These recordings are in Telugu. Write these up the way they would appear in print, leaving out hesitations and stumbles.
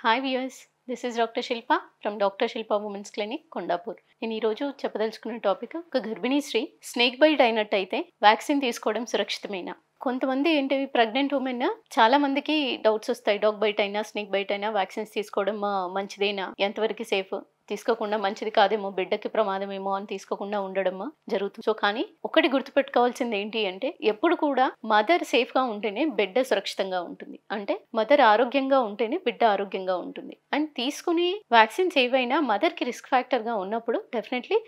Hi viewers, this is doctor Shilpa from doctor Shilpa women's clinic Kondapur. నేను ఈరోజు చెప్పదలుచుకున్న టాపిక్, ఒక గర్భిణీ స్త్రీ స్నేక్ బైట్ అయినట్టయితే వ్యాక్సిన్ తీసుకోవడం సురక్షితమేనా? కొంతమంది ఏంటి, ప్రెగ్నెంట్ ఉమెన్ చాలా మందికి డౌట్స్ వస్తాయి. డాగ్ బైట్ అయినా స్నేక్ బైట్ అయినా వ్యాక్సిన్స్ తీసుకోవడం మంచిదేనా, ఎంతవరకు సేఫ్, తీసుకోకుండా మంచిది కాదేమో, బిడ్డకి ప్రమాదమేమో అని తీసుకోకుండా ఉండడం జరుగుతుంది. సో కానీ ఒకటి గుర్తుపెట్టుకోవాల్సింది ఏంటి అంటే, ఎప్పుడు కూడా మదర్ సేఫ్ గా ఉంటేనే బిడ్డ సురక్షితంగా ఉంటుంది. అంటే మదర్ ఆరోగ్యంగా ఉంటేనే బిడ్డ ఆరోగ్యంగా ఉంటుంది. అండ్ తీసుకుని వ్యాక్సిన్స్ ఏవైనా మదర్ కి రిస్క్ ఫ్యాక్టర్ గా ఉన్నప్పుడు డెఫినెట్లీ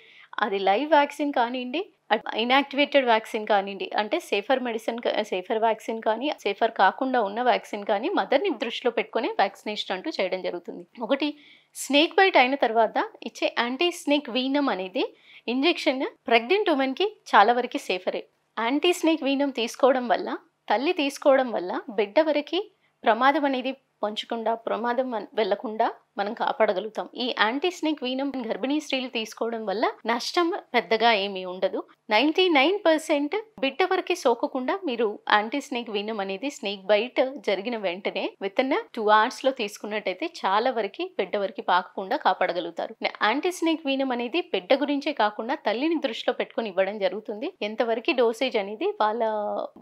అది లైవ్ వ్యాక్సిన్ కానివ్వండి, ఇన్యాక్టివేటెడ్ వ్యాక్సిన్ కానివ్వండి, అంటే సేఫర్ వ్యాక్సిన్ కానీ, సేఫర్ కాకుండా ఉన్న వ్యాక్సిన్ కానీ మదర్ని దృష్టిలో పెట్టుకుని వ్యాక్సినేషన్ అంటూ చేయడం జరుగుతుంది. ఒకటి, స్నేక్ బైట్ అయిన తర్వాత ఇచ్చే యాంటీ స్నేక్ వీనమ్ అనేది ఇంజెక్షన్ ప్రెగ్నెంట్ ఉమెన్కి చాలా వరకు సేఫరే. యాంటీ స్నేక్ వీనమ్ తీసుకోవడం వల్ల, తల్లి తీసుకోవడం వల్ల బిడ్డ వరకు ప్రమాదం అనేది ప్రమాదం వెళ్లకుండా మనం కాపాడగలుగుతాం. ఈ యాంటీ స్నేక్ వీనమ్ గర్భిణీ స్త్రీలు తీసుకోవడం వల్ల నష్టం పెద్దగా ఏమీ ఉండదు. 99% బిడ్డ వరకు సోకకుండా మీరు యాంటీ స్నేక్ వీనమ్ అనేది స్నేక్ బైట్ జరిగిన వెంటనే వితిన్ 2 hours లో తీసుకున్నట్టయితే చాలా వరకు బిడ్డ వరకు పాకకుండా కాపాడగలుగుతారు. యాంటీ స్నేక్ వీనమ్ అనేది బిడ్డ గురించే కాకుండా తల్లిని దృష్టిలో పెట్టుకుని ఇవ్వడం జరుగుతుంది. ఎంతవరకు డోసేజ్ అనేది, వాళ్ళ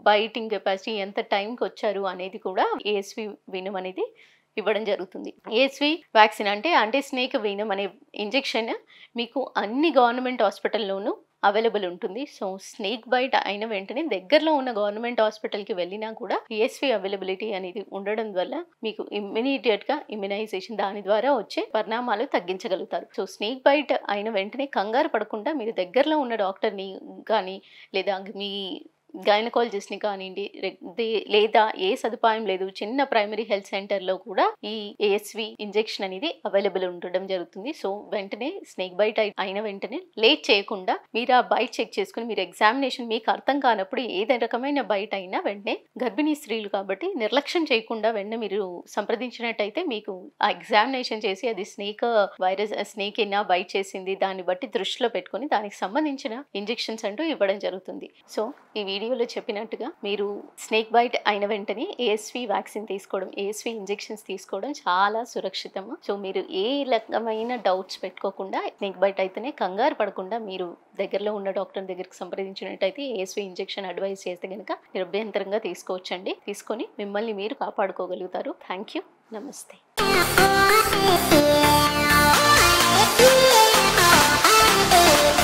బైటింగ్ కెపాసిటీ, ఎంత టైంకి వచ్చారు అనేది కూడా ఏఎస్వి వీనమ్ అనేది ఇవ్వడం జరుగుతుంది. ఏఎస్వి వ్యాక్సిన్ అంటే యాంటీ స్నేక్ వీనమ్ అనే ఇంజెక్షన్ మీకు అన్ని గవర్నమెంట్ హాస్పిటల్లోనూ అవైలబుల్ ఉంటుంది. సో స్నేక్ బైట్ అయిన వెంటనే దగ్గరలో ఉన్న గవర్నమెంట్ హాస్పిటల్కి వెళ్ళినా కూడా ఏఎస్వి అవైలబిలిటీ అనేది ఉండడం వల్ల మీకు ఇమ్మీడియట్గా ఇమ్యునైజేషన్ దాని ద్వారా వచ్చే పరిణామాలు తగ్గించగలుగుతారు. సో స్నేక్ బైట్ అయిన వెంటనే కంగారు పడకుండా మీరు దగ్గరలో ఉన్న డాక్టర్ని కానీ, లేదా మీ గైనకాలజిస్ట్ని కానివ్వండి, లేదా ఏ సదుపాయం లేదు చిన్న ప్రైమరీ హెల్త్ సెంటర్లో కూడా ఈ ఏఎస్వి ఇంజెక్షన్ అనేది అవైలబుల్ ఉండడం జరుగుతుంది. సో వెంటనే స్నేక్ బైట్ అయిన వెంటనే లేట్ చేయకుండా మీరు ఆ బైట్ చెక్ చేసుకుని, మీరు ఎగ్జామినేషన్ మీకు అర్థం కానప్పుడు ఏదే రకమైన బైట్ అయినా వెంటనే, గర్భిణీ స్త్రీలు కాబట్టి నిర్లక్ష్యం చేయకుండా వెంటనే మీరు సంప్రదించినట్టయితే మీకు ఆ ఎగ్జామినేషన్ చేసి అది స్నేక్ అయినా బైట్ చేసింది దాన్ని బట్టి దృష్టిలో పెట్టుకుని దానికి సంబంధించిన ఇంజెక్షన్స్ అంటూ ఇవ్వడం జరుగుతుంది. సో ఈ వీడియోలో చెప్పినట్టుగా మీరు స్నేక్ బైట్ అయిన వెంటనే ఏఎస్వి వ్యాక్సిన్ తీసుకోవడం, ఏఎస్వి ఇంజెక్షన్స్ తీసుకోవడం చాలా సురక్షితము. సో మీరు ఏ రకమైన డౌట్స్ పెట్టుకోకుండా, స్నేక్ బైట్ అయితేనే కంగారు పడకుండా మీరు దగ్గరలో ఉన్న డాక్టర్ దగ్గరికి సంప్రదించినట్టయితే ఏఎస్వి ఇంజెక్షన్ అడ్వైస్ చేస్తే కనుక నిరభ్యంతరంగా తీసుకోవచ్చండి. తీసుకొని మిమ్మల్ని మీరు కాపాడుకోగలుగుతారు. Thank you. నమస్తే.